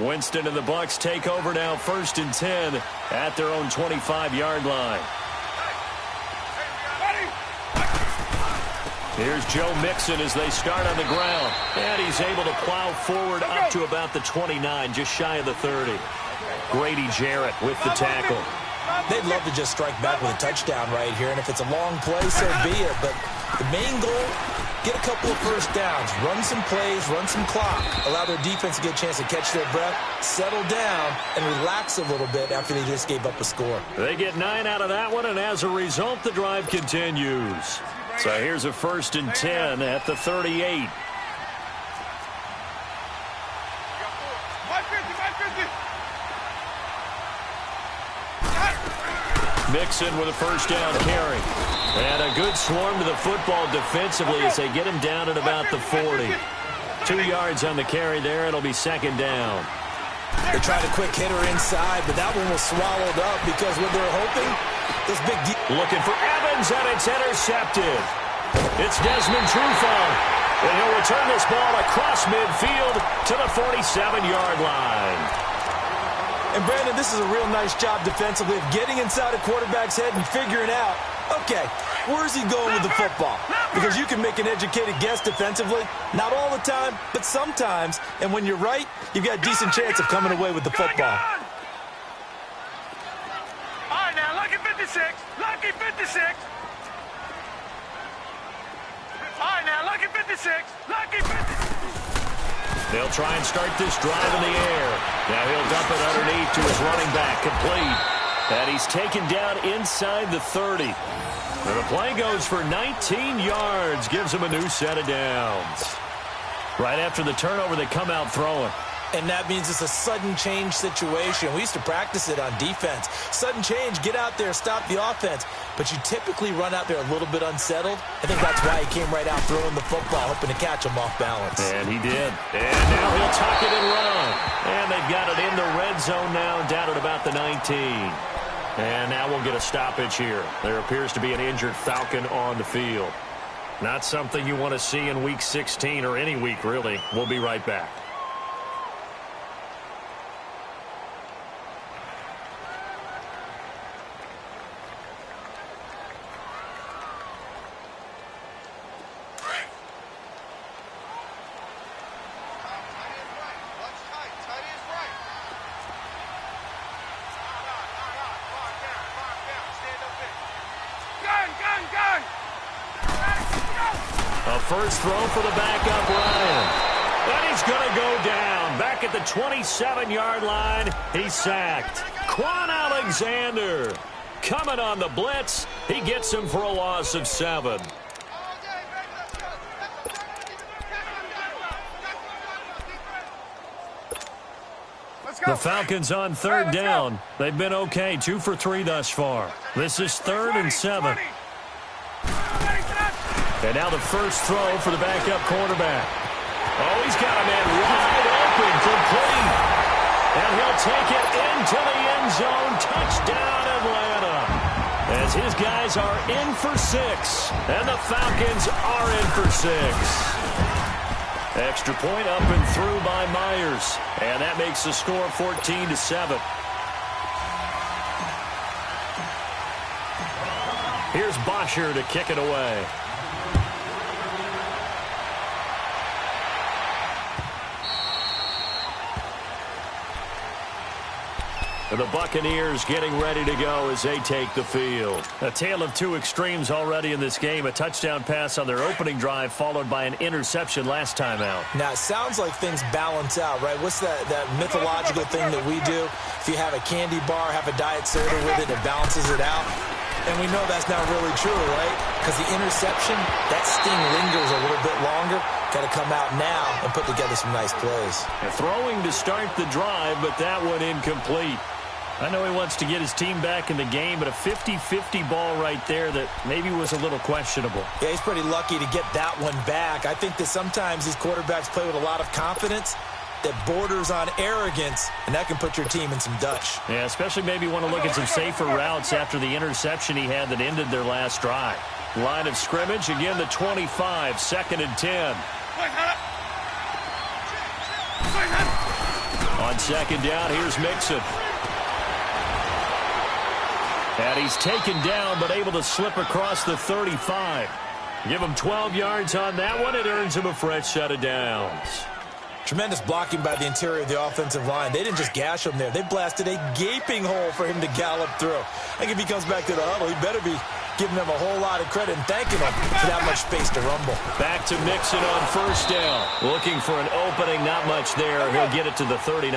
Winston and the Bucs take over now, 1st and 10 at their own 25-yard line. Here's Joe Mixon as they start on the ground. And he's able to plow forward up to about the 29, just shy of the 30. Grady Jarrett with the tackle. They'd love to just strike back with a touchdown right here, and if it's a long play, so be it. But the main goal, get a couple of first downs, run some plays, run some clock, allow their defense to get a chance to catch their breath, settle down, and relax a little bit after they just gave up a score. They get 9 out of that one, and as a result, the drive continues. So here's a 1st and 10 at the 38. Mixon with a first down carry. And a good swarm to the football defensively as they get him down at about the 40. 2 yards on the carry there. It'll be 2nd down. They tried a quick hitter inside, but that one was swallowed up because what they're hoping, this big deal. Looking for Evans, and it's intercepted. It's Desmond Trufant. And he'll return this ball across midfield to the 47-yard line. And, Brandon, this is a real nice job defensively of getting inside a quarterback's head and figuring out, okay, where's he going with the football? Because you can make an educated guess defensively. Not all the time, but sometimes. And when you're right, you've got a decent chance of coming away with the football. All right, now, lucky 56. Lucky 56. All right, now, lucky 56. Lucky 56. They'll try and start this drive in the air. Now he'll dump it underneath to his running back, complete. And he's taken down inside the 30. And the play goes for 19 yards, gives him a new set of downs. Right after the turnover, they come out throwing. And that means it's a sudden change situation. We used to practice it on defense. Sudden change, get out there, stop the offense. But you typically run out there a little bit unsettled. I think that's why he came right out throwing the football, hoping to catch him off balance. And he did. And now he'll tuck it and run. And they've got it in the red zone now, down at about the 19. And now we'll get a stoppage here. There appears to be an injured Falcon on the field. Not something you want to see in Week 16 or any week, really. We'll be right back. First throw for the backup, Ryan. And he's going to go down. Back at the 27-yard line, he's sacked. Quan Alexander coming on the blitz. He gets him for a loss of 7. The Falcons on 3rd down. They've been okay, 2 for 3 thus far. This is 3rd and 7. And now the first throw for the backup quarterback. Oh, he's got a man wide open, complete. And he'll take it into the end zone. Touchdown, Atlanta. As his guys are in for 6. And the Falcons are in for 6. Extra point up and through by Myers. And that makes the score 14-7. Here's Bosher to kick it away. The Buccaneers getting ready to go as they take the field. A tale of 2 extremes already in this game. A touchdown pass on their opening drive followed by an interception last time out. Now, it sounds like things balance out, right? What's that mythological thing that we do? If you have a candy bar, have a diet soda with it, it balances it out. And we know that's not really true, right? Because the interception, that sting lingers a little bit longer. Got to come out now and put together some nice plays. Throwing to start the drive, but that one incomplete. I know he wants to get his team back in the game, but a 50-50 ball right there that maybe was a little questionable. Yeah, he's pretty lucky to get that one back. I think that sometimes these quarterbacks play with a lot of confidence that borders on arrogance, and that can put your team in some Dutch. Yeah, especially maybe want to look at some safer routes after the interception he had that ended their last drive. Line of scrimmage, again the 25, 2nd and 10. On On second down, here's Mixon. And he's taken down, but able to slip across the 35. Give him 12 yards on that one. It earns him a fresh set of downs. Tremendous blocking by the interior of the offensive line. They didn't just gash him there. They blasted a gaping hole for him to gallop through. I think if he comes back to the huddle, he better be giving them a whole lot of credit and thanking them for that much space to rumble. Back to Mixon on first down. Looking for an opening, not much there. He'll get it to the 39.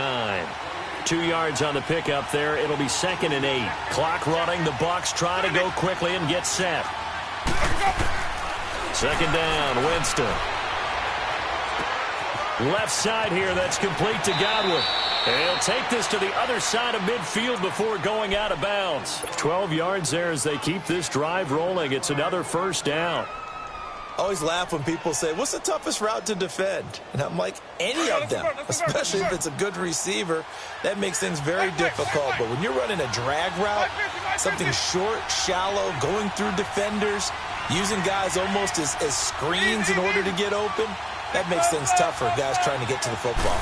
2 yards on the pickup there. It'll be 2nd and 8. Clock running. The Bucs try to go quickly and get set. Second down, Winston. Left side here, that's complete to Godwin. And he'll take this to the other side of midfield before going out of bounds. 12 yards there as they keep this drive rolling. It's another first down. I always laugh when people say, what's the toughest route to defend? And I'm like, any of them, especially if it's a good receiver. That makes things very difficult. But when you're running a drag route, something short, shallow, going through defenders, using guys almost as screens in order to get open, that makes things tough for guys trying to get to the football.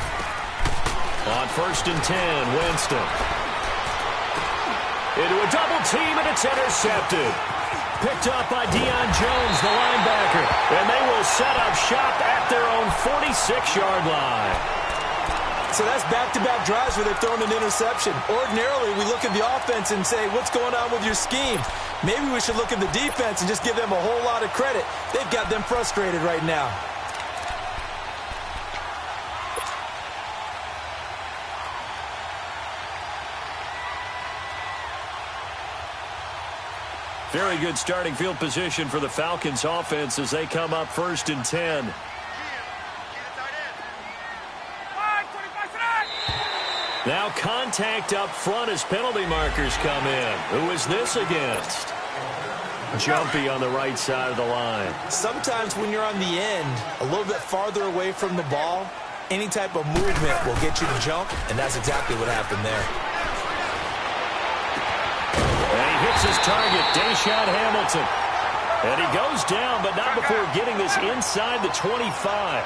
On 1st and 10, Winston. Into a double team, and it's intercepted. Picked up by Deion Jones, the linebacker. And they will set up shop at their own 46-yard line. So that's back-to-back drives where they've thrown an interception. Ordinarily, we look at the offense and say, what's going on with your scheme? Maybe we should look at the defense and just give them a whole lot of credit. They've got them frustrated right now. Very good starting field position for the Falcons offense as they come up 1st and 10. Now contact up front as penalty markers come in. Who is this against? Jumpy on the right side of the line. Sometimes when you're on the end, a little bit farther away from the ball, any type of movement will get you to jump, and that's exactly what happened there. And he hits his target, Deshaun Hamilton. And he goes down, but not before getting this inside the 25.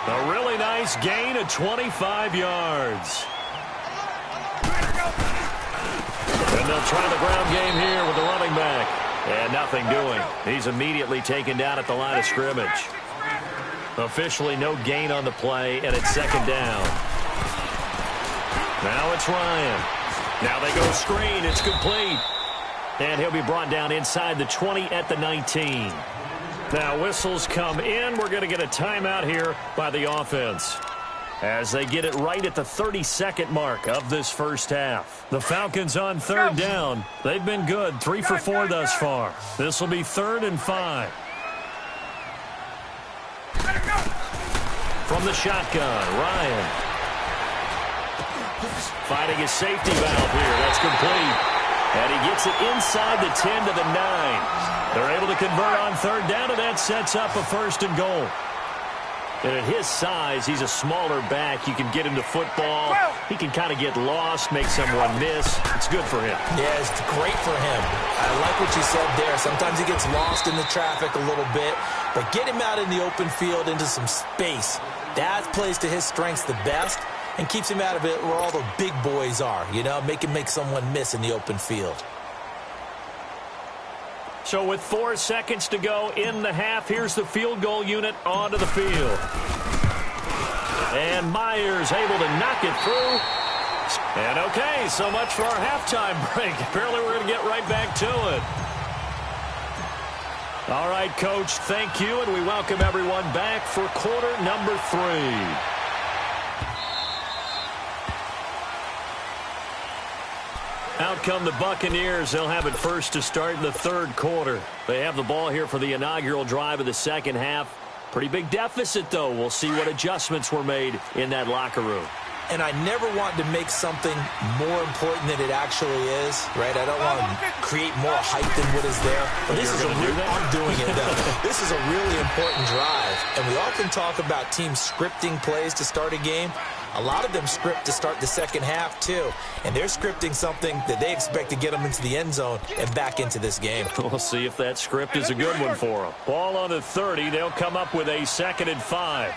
A really nice gain of 25 yards. And they'll try the ground game here with the running back. And nothing doing. He's immediately taken down at the line of scrimmage. Officially no gain on the play, and it's 2nd down. Now it's Ryan. Now they go screen. It's complete. And he'll be brought down inside the 20 at the 19. Now whistles come in. We're going to get a timeout here by the offense as they get it right at the 32nd mark of this first half. The Falcons on 3rd down. They've been good, 3 for 4 thus far. This will be 3rd and 5. From the shotgun, Ryan. Fighting his safety valve here. That's complete. And he gets it inside the 10 to the 9. They're able to convert on 3rd down, and that sets up a 1st and goal. And at his size, he's a smaller back. You can get him to football. He can kind of get lost, make someone miss. It's good for him. Yeah, it's great for him. I like what you said there. Sometimes he gets lost in the traffic a little bit, but get him out in the open field into some space. That plays to his strengths the best and keeps him out of it where all the big boys are, you know, make someone miss in the open field. So with 4 seconds to go in the half, here's the field goal unit onto the field. And Myers able to knock it through. And okay, so much for our halftime break. Apparently we're going to get right back to it. All right, Coach, thank you, and we welcome everyone back for quarter number 3. Out come the Buccaneers. They'll have it first to start in the 3rd quarter. They have the ball here for the inaugural drive of the 2nd half. Pretty big deficit, though. We'll see what adjustments were made in that locker room. And I never want to make something more important than it actually is, right? I don't want to create more hype than what is there. But this is I'm doing it, though. This is a really important drive. And we often talk about teams scripting plays to start a game. A lot of them script to start the 2nd half, too. And they're scripting something that they expect to get them into the end zone and back into this game. We'll see if that script is a good one for them. Ball on the 30. They'll come up with a 2nd and 5.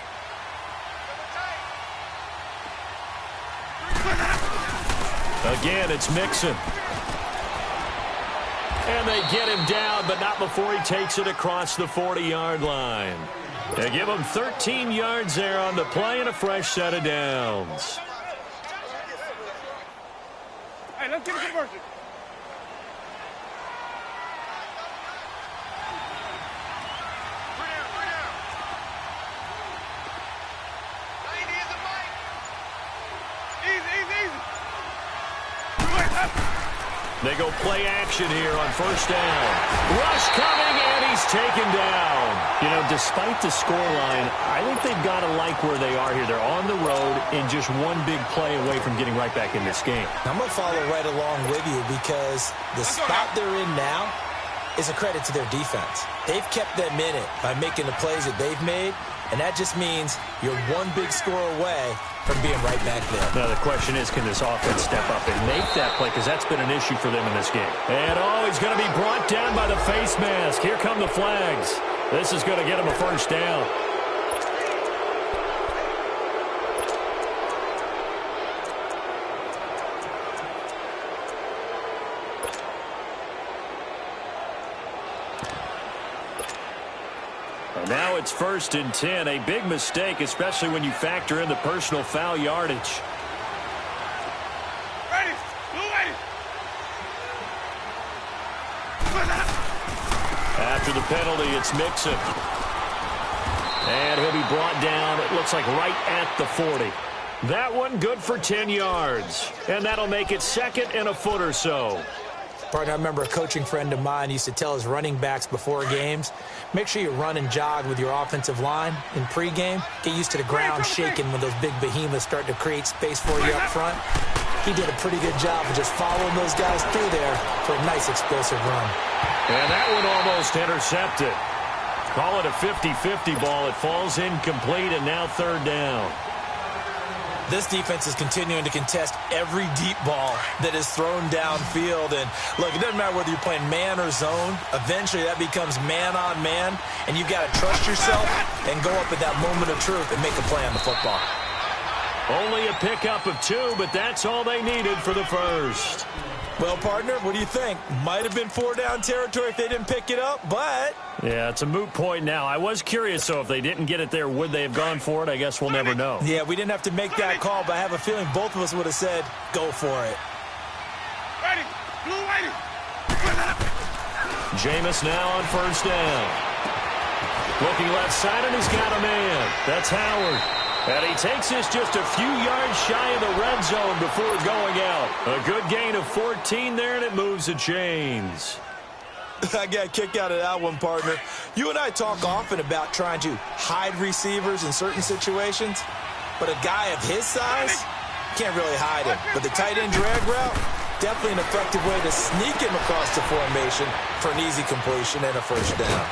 Again, it's Mixon. And they get him down, but not before he takes it across the 40-yard line. They give him 13 yards there on the play and a fresh set of downs. Hey, let's get a conversion. They go play action here on first down. Rush coming, and he's taken down. You know, despite the scoreline, I think they've got to like where they are here. They're on the road and just one big play away from getting right back in this game. I'm going to follow right along with you because the spot they're in now is a credit to their defense. They've kept them in it by making the plays that they've made, and that just means you're one big score away from being right back there. Now, the question is, can this offense step up and make that play? Because that's been an issue for them in this game. And, oh, he's going to be brought down by the face mask. Here come the flags. This is going to get him a first down. Now it's 1st and 10. A big mistake, especially when you factor in the personal foul yardage. Ready, ready. After the penalty, it's Mixon. And he'll be brought down, it looks like right at the 40. That one good for 10 yards. And that'll make it 2nd and a foot or so. Partner, I remember a coaching friend of mine used to tell his running backs before games, make sure you run and jog with your offensive line in pregame. Get used to the ground shaking when those big behemoths start to create space for you up front. He did a pretty good job of just following those guys through there for a nice explosive run. And that one almost intercepted. Call it a 50-50 ball. It falls incomplete, and now 3rd down. This defense is continuing to contest every deep ball that is thrown downfield. And, look, it doesn't matter whether you're playing man or zone. Eventually, that becomes man-on-man, and you've got to trust yourself and go up at that moment of truth and make a play on the football. Only a pickup of 2, but that's all they needed for the first. Well, partner, what do you think? Might have been 4-down territory if they didn't pick it up, but... Yeah, it's a moot point now. I was curious, so if they didn't get it there, would they have gone for it? I guess we'll never know. Yeah, we didn't have to make that call, but I have a feeling both of us would have said, go for it. Ready, blue, ready. Jameis now on first down. Looking left side, and he's got a man. That's Howard. And he takes this just a few yards shy of the red zone before going out. A good gain of 14 there, and it moves the chains. I got a kick out of that one, partner. You and I talk often about trying to hide receivers in certain situations, but a guy of his size can't really hide him. But the tight end drag route, definitely an effective way to sneak him across the formation for an easy completion and a first down.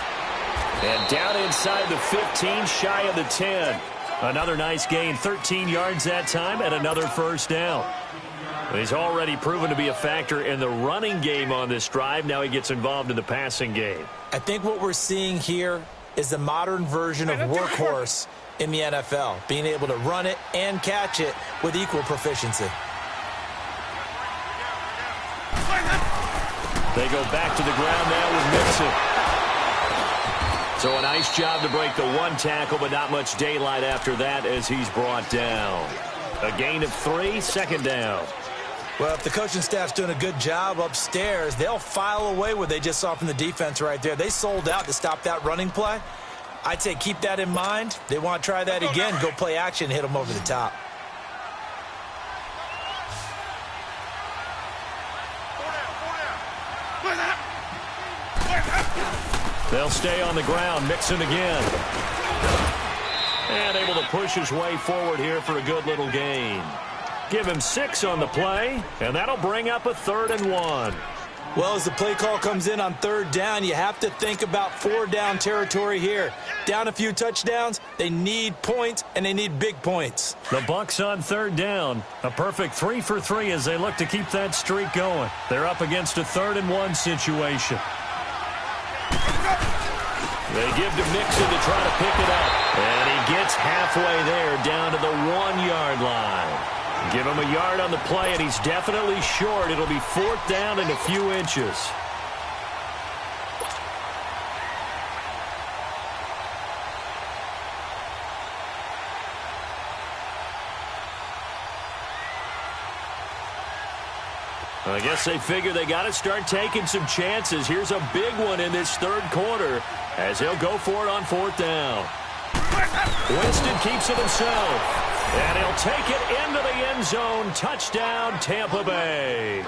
And down inside the 15, shy of the 10. Another nice gain, 13 yards that time, and another first down. He's already proven to be a factor in the running game on this drive. Now he gets involved in the passing game. I think what we're seeing here is the modern version of workhorse in the NFL, being able to run it and catch it with equal proficiency. They go back to the ground now with Mixon. So a nice job to break the one tackle, but not much daylight after that as he's brought down. A gain of 3, 2nd down. Well, if the coaching staff's doing a good job upstairs, they'll file away what they just saw from the defense right there. They sold out to stop that running play. I'd say keep that in mind. They want to try that again, go play action, hit them over the top. They'll stay on the ground. Mixon again. And able to push his way forward here for a good little gain. Give him 6 on the play, and that'll bring up a 3rd and 1. Well, as the play call comes in on 3rd down, you have to think about 4-down territory here. Down a few touchdowns, they need points, and they need big points. The Bucs on 3rd down. A perfect 3 for 3 as they look to keep that streak going. They're up against a 3rd and 1 situation. They give to Mixon to try to pick it up. And he gets halfway there down to the 1-yard line. Give him a yard on the play, and he's definitely short. It'll be fourth down and a few inches. I guess they figure they got to start taking some chances. Here's a big one in this third quarter as he'll go for it on fourth down. Winston keeps it himself, and he'll take it into the end zone. Touchdown, Tampa Bay.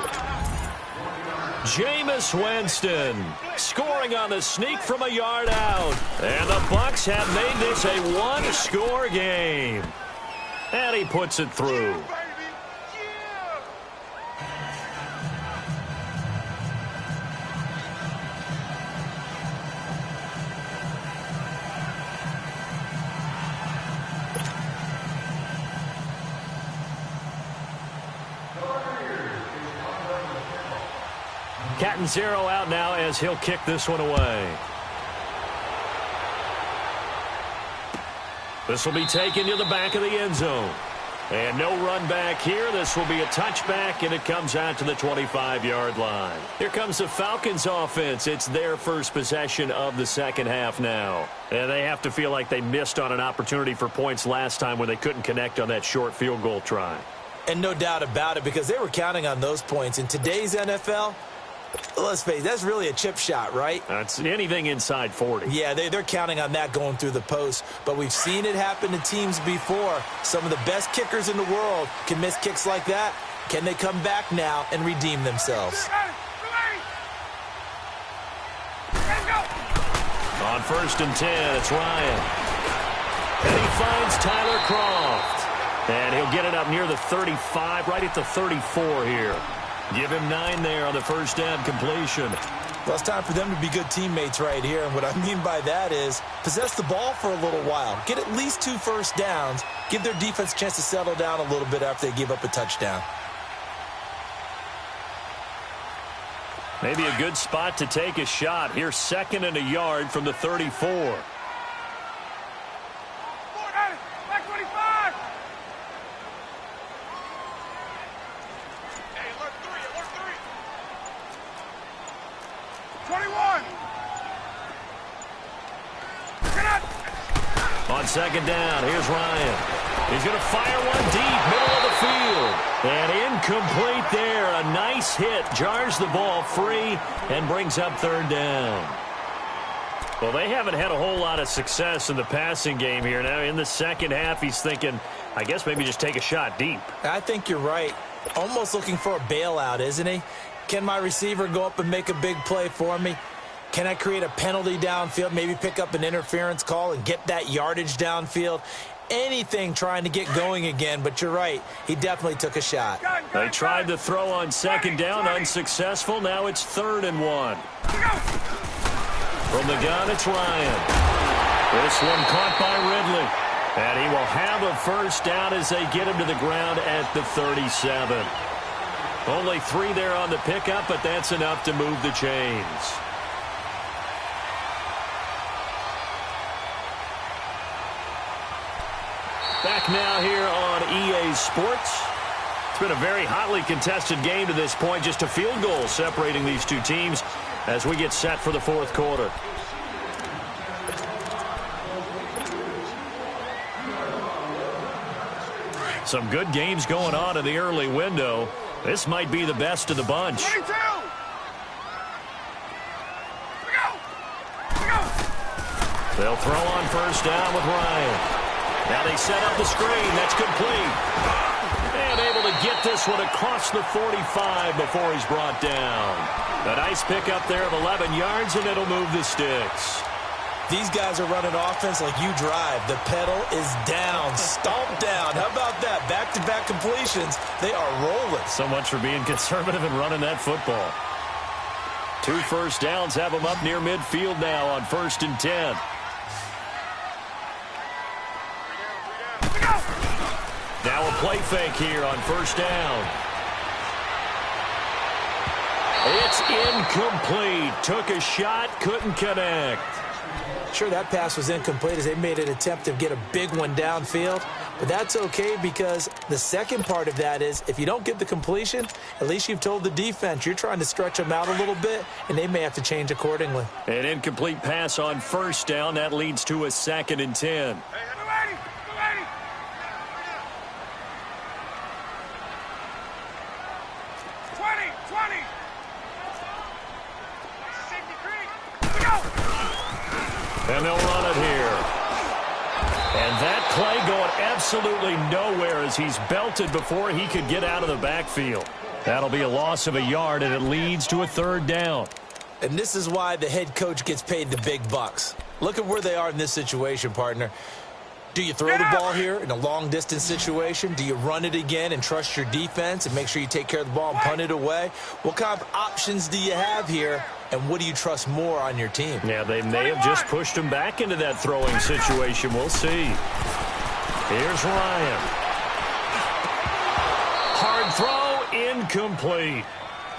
Jameis Winston scoring on the sneak from a yard out. And the Bucs have made this a one-score game. And he puts it through. Cat and zero out now as he'll kick this one away. This will be taken to the back of the end zone. And no run back here. This will be a touchback, and it comes out to the 25-yard line. Here comes the Falcons offense. It's their first possession of the second half now. And they have to feel like they missed on an opportunity for points last time when they couldn't connect on that short field goal try. And no doubt about it, because they were counting on those points. In today's NFL, let's face it, that's really a chip shot, right? That's anything inside 40. Yeah, they're counting on that going through the post. But we've seen it happen to teams before. Some of the best kickers in the world can miss kicks like that. Can they come back now and redeem themselves? On 1st and 10, it's Ryan. And he finds Tyler Kroft. And he'll get it up near the 35, right at the 34 here. Give him 9 there on the first down completion. Well, it's time for them to be good teammates right here. And what I mean by that is possess the ball for a little while. Get at least 2 first downs. Give their defense a chance to settle down a little bit after they give up a touchdown. Maybe a good spot to take a shot. Here's 2nd and a yard from the 34. Back 25. 21. On 2nd down, here's Ryan. He's going to fire one deep, middle of the field. And incomplete there. A nice hit. Jars the ball free and brings up 3rd down. Well, they haven't had a whole lot of success in the passing game here. Now, in the second half, he's thinking, I guess maybe just take a shot deep. I think you're right. Almost looking for a bailout, isn't he? Can my receiver go up and make a big play for me? Can I create a penalty downfield, maybe pick up an interference call and get that yardage downfield? Anything trying to get going again, but you're right. He definitely took a shot. They tried to throw on 2nd down, unsuccessful. Now it's 3rd and 1. From the gun, it's Ryan. This one caught by Ridley. And he will have a first down as they get him to the ground at the 37. Only 3 there on the pickup, but that's enough to move the chains. Back now here on EA Sports. It's been a very hotly contested game to this point. Just a field goal separating these two teams as we get set for the 4th quarter. Some good games going on in the early window. This might be the best of the bunch. 22. They'll throw on 1st down with Ryan. Now they set up the screen. That's complete. And able to get this one across the 45 before he's brought down. A nice pickup there of 11 yards, and it'll move the sticks. These guys are running offense like you drive. The pedal is down, stomped down. How about that? Back-to-back completions. They are rolling. So much for being conservative and running that football. 2 first downs have them up near midfield now on 1st and 10. Now a play fake here on 1st down. It's incomplete. Took a shot, couldn't connect. Sure, that pass was incomplete as they made an attempt to get a big one downfield. But that's okay because the second part of that is if you don't get the completion, at least you've told the defense you're trying to stretch them out a little bit, and they may have to change accordingly. An incomplete pass on first down. That leads to a 2nd and 10. Hey, be ready. Be ready. 20. Safety creek. Here we go. And they'll run it here. And that play going absolutely nowhere as he's belted before he could get out of the backfield. That'll be a loss of a yard, and it leads to a 3rd down. And this is why the head coach gets paid the big bucks. Look at where they are in this situation, partner. Do you throw the ball here in a long-distance situation? Do you run it again and trust your defense and make sure you take care of the ball and punt it away? What kind of options do you have here, and what do you trust more on your team? Yeah, they may have just pushed him back into that throwing situation. We'll see. Here's Ryan. Hard throw, incomplete.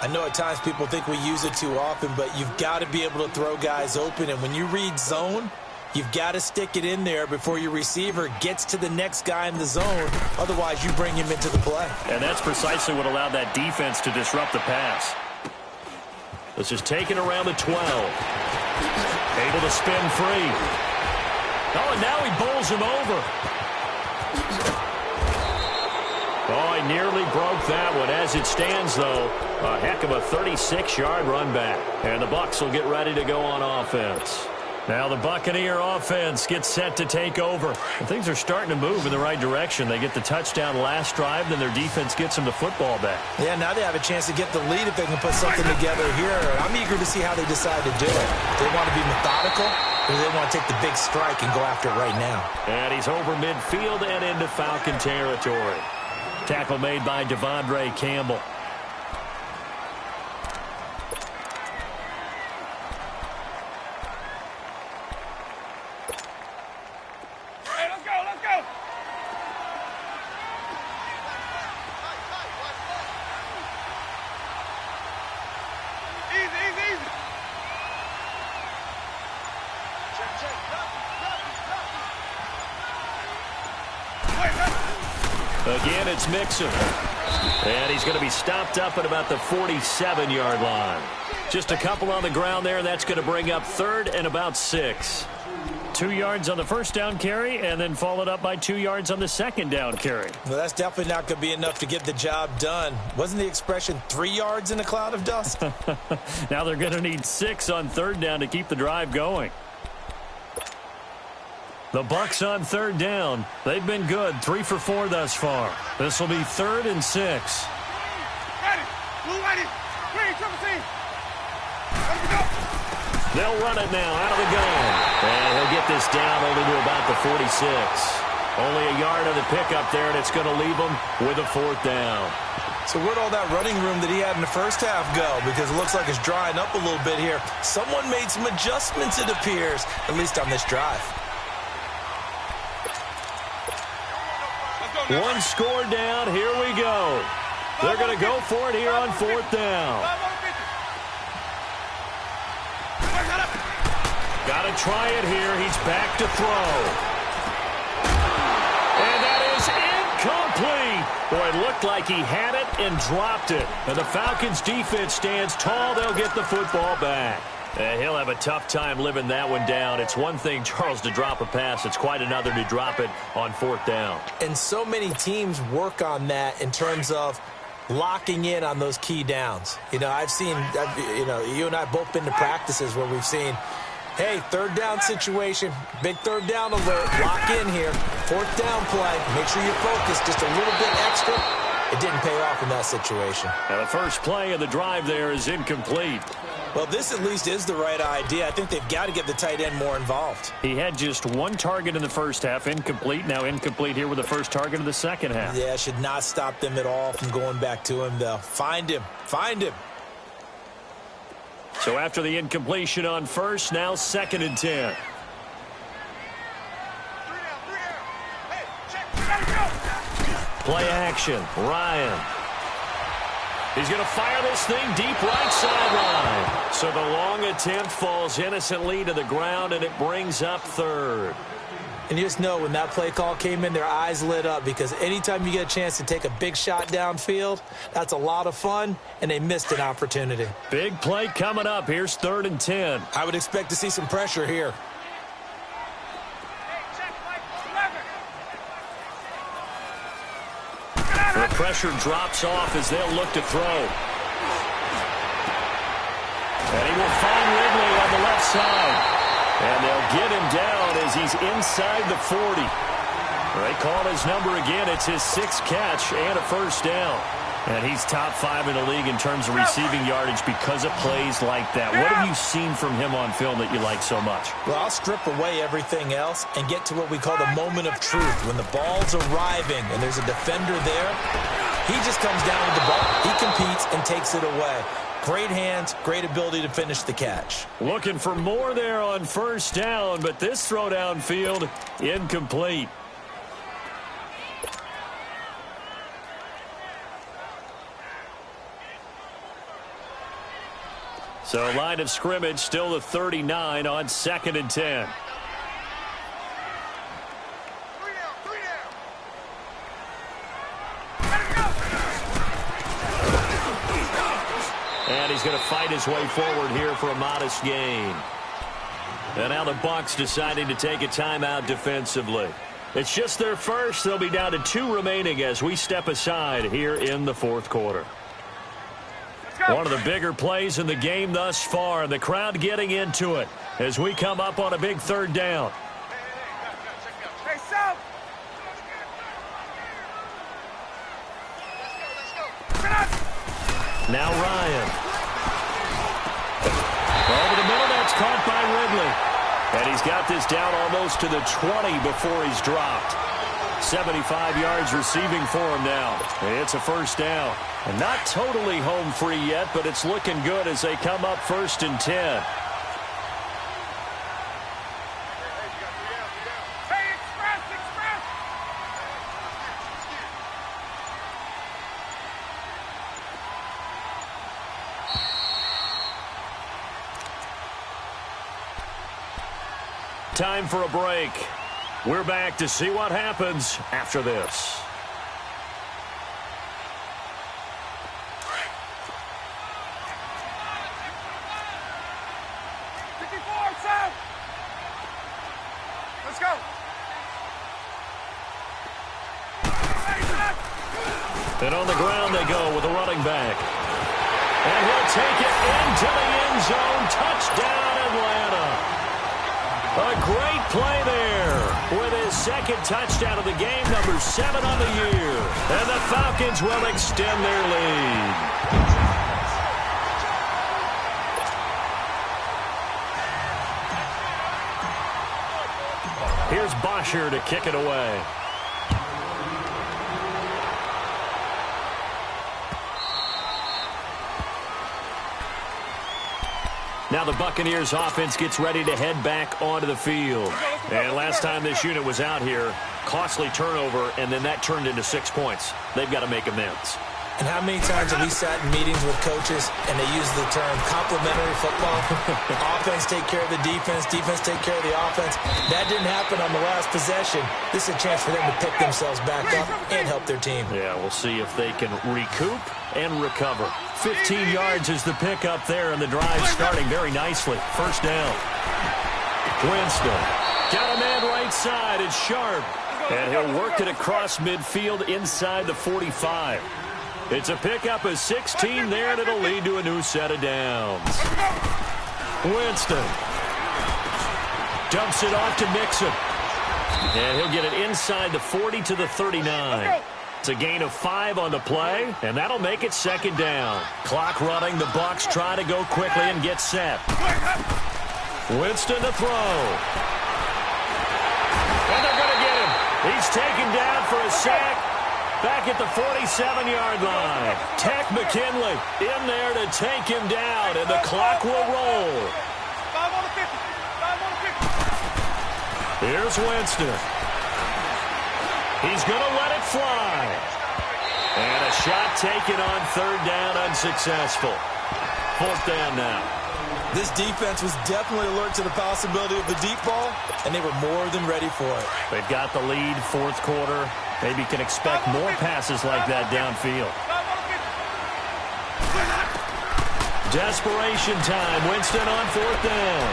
I know at times people think we use it too often, but you've got to be able to throw guys open, and when you read zone, you've got to stick it in there before your receiver gets to the next guy in the zone. Otherwise, you bring him into the play. And that's precisely what allowed that defense to disrupt the pass. This is taken around the 12. Able to spin free. Oh, and now he bowls him over. Oh, he nearly broke that one. As it stands, though, a heck of a 36-yard run back. And the Bucs will get ready to go on offense. Now the Buccaneer offense gets set to take over. And things are starting to move in the right direction. They get the touchdown last drive, then their defense gets them the football back. Yeah, now they have a chance to get the lead if they can put something together here. I'm eager to see how they decide to do it. They want to be methodical, or they want to take the big strike and go after it right now. And he's over midfield and into Falcon territory. Tackle made by Devondre Campbell. Again, it's Mixon. And he's going to be stopped up at about the 47-yard line. Just a couple on the ground there, and that's going to bring up 3rd and about 6. 2 yards on the first down carry, and then followed up by 2 yards on the second down carry. Well, that's definitely not going to be enough to get the job done. Wasn't the expression 3 yards in a cloud of dust? Now they're going to need 6 on 3rd down to keep the drive going. The Bucs on 3rd down. They've been good, 3 for 4 thus far. This will be 3rd and 6. Ready. Blue ready. Green, triple team. Ready to go. They'll run it now out of the gun. And he'll get this down only to about the 46. Only a yard of the pickup there, and it's going to leave him with a 4th down. So where'd all that running room that he had in the first half go? Because it looks like it's drying up a little bit here. Someone made some adjustments, it appears, at least on this drive. One score down. Here we go. They're going to go for it here on 4th down. Got to try it here. He's back to throw. And that is incomplete. Boy, it looked like he had it and dropped it. And the Falcons defense stands tall. They'll get the football back. He'll have a tough time living that one down. It's one thing, Charles, to drop a pass. It's quite another to drop it on 4th down. And so many teams work on that in terms of locking in on those key downs. You know, you and I both been to practices where we've seen, hey, 3rd down situation, big 3rd down alert, lock in here, 4th down play, make sure you're focused just a little bit extra. It didn't pay off in that situation. And the first play of the drive there is incomplete. Well, this at least is the right idea. I think they've got to get the tight end more involved. He had just 1 target in the first half, incomplete. Now incomplete here with the first target of the second half. Yeah, should not stop them at all from going back to him, though. Find him. Find him. So after the incompletion on first, now 2nd and 10. Play action. Ryan. He's going to fire this thing deep right sideline. So the long attempt falls innocently to the ground, and it brings up third. And you just know when that play call came in, their eyes lit up, because anytime you get a chance to take a big shot downfield, that's a lot of fun, and they missed an opportunity. Big play coming up. Here's 3rd and 10. I would expect to see some pressure here. The pressure drops off as they'll look to throw. And he will find Ridley on the left side. And they'll get him down as he's inside the 40. They call his number again. It's his 6th catch and a first down. And he's top 5 in the league in terms of receiving yardage because of plays like that. What have you seen from him on film that you like so much? Well, I'll strip away everything else and get to what we call the moment of truth. When the ball's arriving and there's a defender there, he just comes down with the ball. He competes and takes it away. Great hands, great ability to finish the catch. Looking for more there on first down, but this throw downfield incomplete. So line of scrimmage still the 39 on 2nd and 10. And he's going to fight his way forward here for a modest gain. And now the Bucs deciding to take a timeout defensively. It's just their first. They'll be down to 2 remaining as we step aside here in the 4th quarter. One of the bigger plays in the game thus far, and the crowd getting into it as we come up on a big 3rd down. Hey, South! Now Ryan. Over the middle, that's caught by Ridley. And he's got this down almost to the 20 before he's dropped. 75 yards receiving for him now. It's a first down. And not totally home free yet, but it's looking good as they come up 1st and 10. Hey, express! Time for a break. We're back to see what happens after this. Let's go. And on the ground they go with a running back. And he'll take it into the end zone. Touchdown, Atlanta. A great play there with his 2nd touchdown of the game, number 7 on the year. And the Falcons will extend their lead. Here's Bosher to kick it away. Now the Buccaneers offense gets ready to head back onto the field. And last time this unit was out here, costly turnover, and then that turned into 6 points. They've got to make amends. And how many times have we sat in meetings with coaches and they use the term complementary football? Offense take care of the defense, defense take care of the offense. That didn't happen on the last possession. This is a chance for them to pick themselves back up and help their team. Yeah, we'll see if they can recoup and recover. 15 yards is the pickup there, and the drive starting very nicely. First down. Winston. Got a man right side. It's Sharp. And he'll work it across midfield inside the 45. It's a pickup of 16 there, and it'll lead to a new set of downs. Winston dumps it off to Mixon. And he'll get it inside the 40 to the 39. It's a gain of 5 on the play, and that'll make it 2nd down. Clock running. The Bucs try to go quickly and get set. Winston to throw. And they're going to get him. He's taken down for a sack. Back at the 47-yard line. Tech McKinley in there to take him down, and the clock will roll. 5 on the 50. 5 on the 50. Here's Winston. He's going to let it fly. And a shot taken on third down, unsuccessful. Fourth down now. This defense was definitely alert to the possibility of the deep ball, and they were more than ready for it. They've got the lead, fourth quarter. Maybe can expect more passes like that downfield. Desperation time. Winston on fourth down.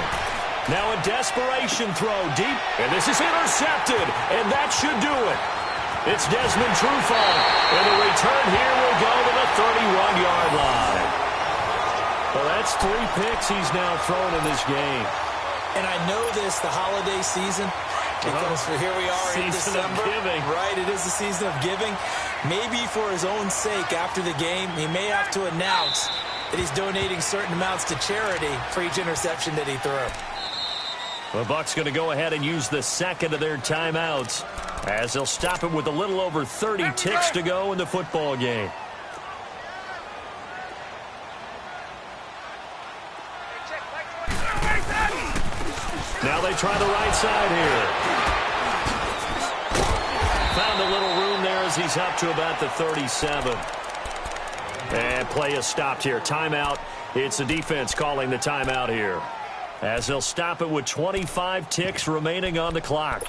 Now a desperation throw deep, and this is intercepted, and that should do it. It's Desmond Trufant, and the return here will go to the 31-yard line. Well, that's 3 picks he's now thrown in this game. And I know this, the holiday season, because here we are in December. Of giving. Right, it is the season of giving. Maybe for his own sake after the game, he may have to announce that he's donating certain amounts to charity for each interception that he threw. The Bucs going to go ahead and use the second of their timeouts as they'll stop it with a little over 30 ticks to go in the football game. Now they try the right side here. Found a little room there as he's up to about the 37. And play is stopped here. Timeout. It's the defense calling the timeout here, as they'll stop it with 25 ticks remaining on the clock.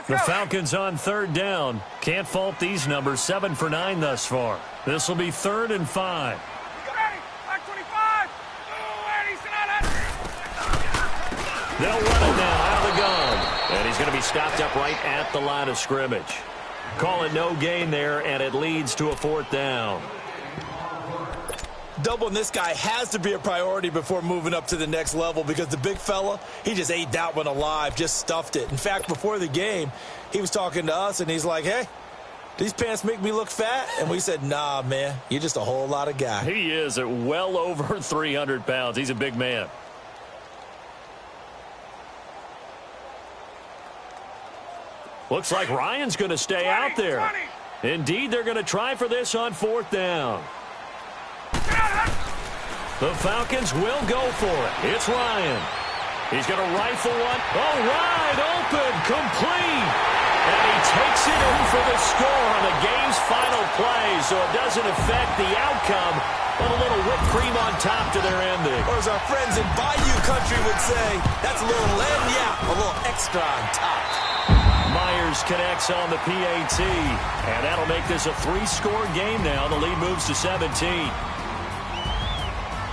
The Falcons on third down. Can't fault these numbers. 7 for 9 thus far. This will be 3rd and 5. They'll run it now out of the gun. And he's going to be stopped up right at the line of scrimmage. Call it no gain there, and it leads to a 4th down. Doubling this guy has to be a priority before moving up to the next level, because the big fella, he just ate that one alive, just stuffed it. In fact, before the game, he was talking to us, and he's like, hey, these pants make me look fat? And we said, nah, man, you're just a whole lot of guy. He is at well over 300 pounds. He's a big man. Looks like Ryan's going to stay out there. Indeed, they're going to try for this on 4th down. The Falcons will go for it. It's Ryan. He's going to rifle one. Oh, wide open, complete. And he takes it in for the score on the game's final play, so it doesn't affect the outcome, but a little whipped cream on top to their ending. Or as our friends in Bayou Country would say, that's a little a little extra on top. Myers connects on the PAT, and that'll make this a 3-score game now. The lead moves to 17.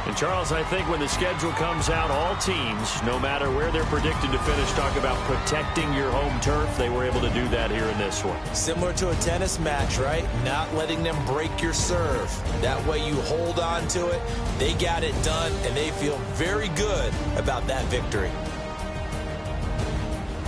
And, Charles, I think when the schedule comes out, all teams, no matter where they're predicted to finish, talk about protecting your home turf. They were able to do that here in this one. Similar to a tennis match, right? Not letting them break your serve. That way you hold on to it. They got it done, and they feel very good about that victory.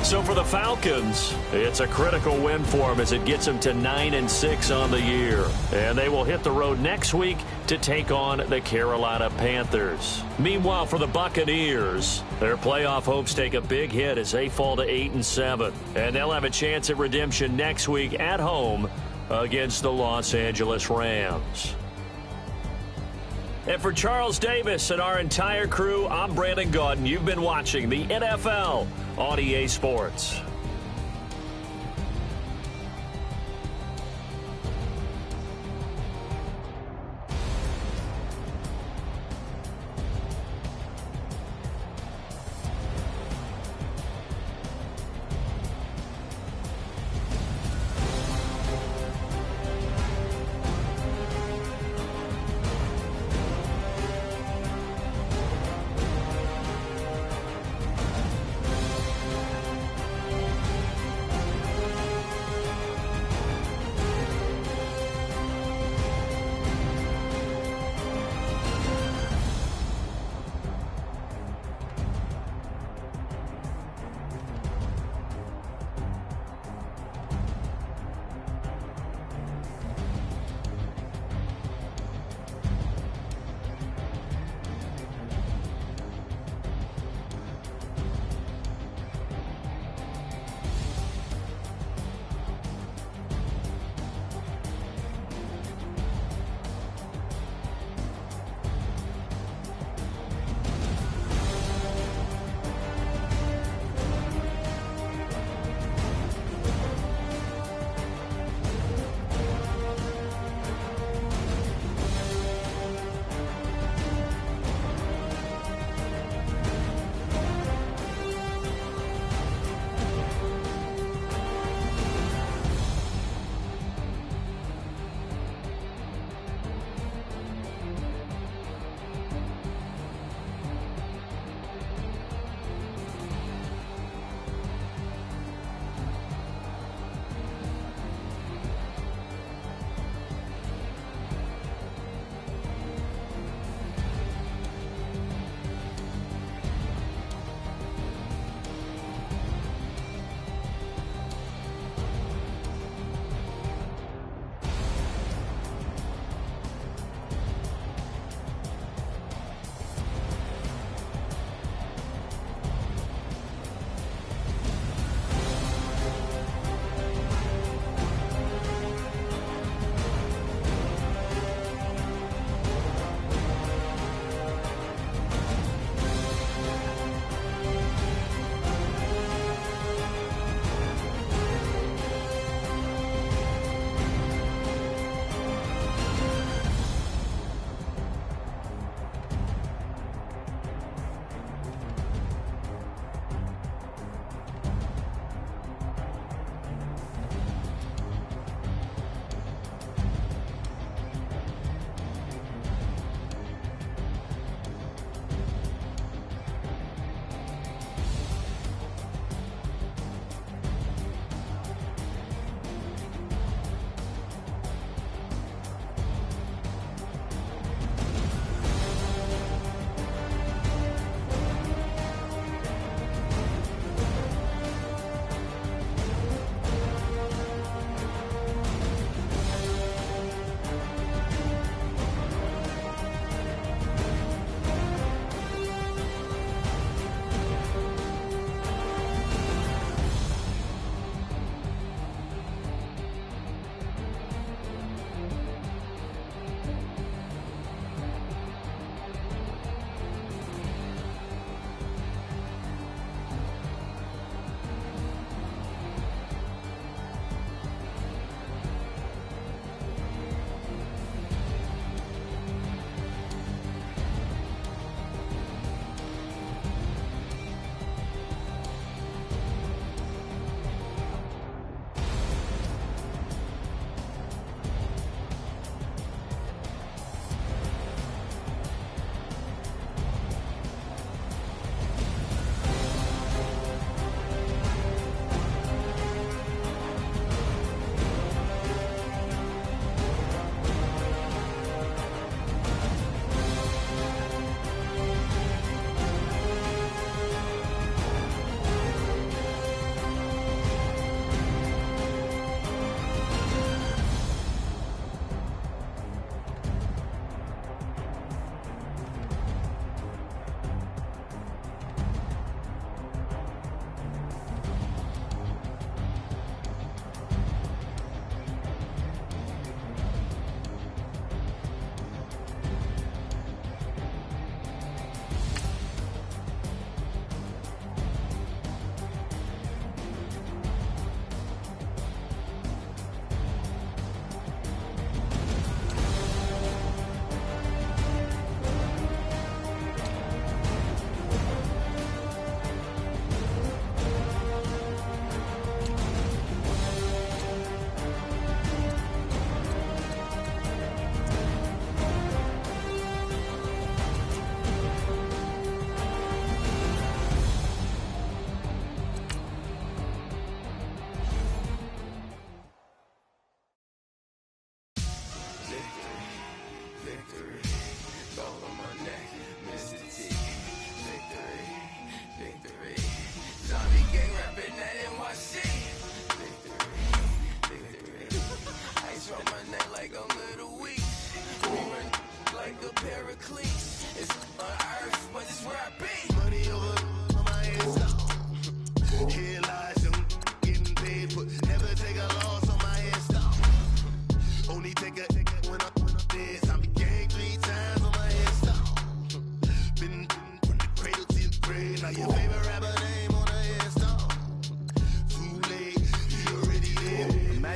So for the Falcons, it's a critical win for them as it gets them to 9-6 on the year. And they will hit the road next week to take on the Carolina Panthers. Meanwhile, for the Buccaneers, their playoff hopes take a big hit as they fall to 8-7. And they'll have a chance at redemption next week at home against the Los Angeles Rams. And for Charles Davis and our entire crew, I'm Brandon Gaudin. You've been watching the NFL on EA Sports.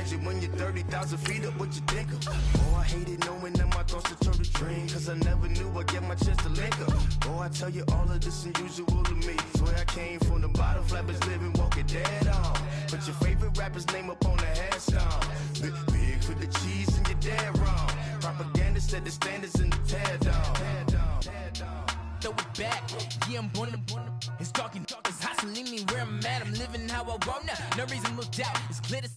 Imagine when you're 30,000 feet up, what you think of? Oh, I hated knowing that my thoughts would turn to dream, cause I never knew I'd get my chance to link up. Oh, I tell you all of this unusual to me. Swear I came from the bottom, flappers living, walking dead on. Put your favorite rapper's name up on the headstone. Big for the cheese and you're dead wrong. Propaganda set the standards in the tear down. Throw it back, yeah, I'm born it's talking, it's hustling me where I'm at. I'm living how I want now, no reason to doubt. It's glitter.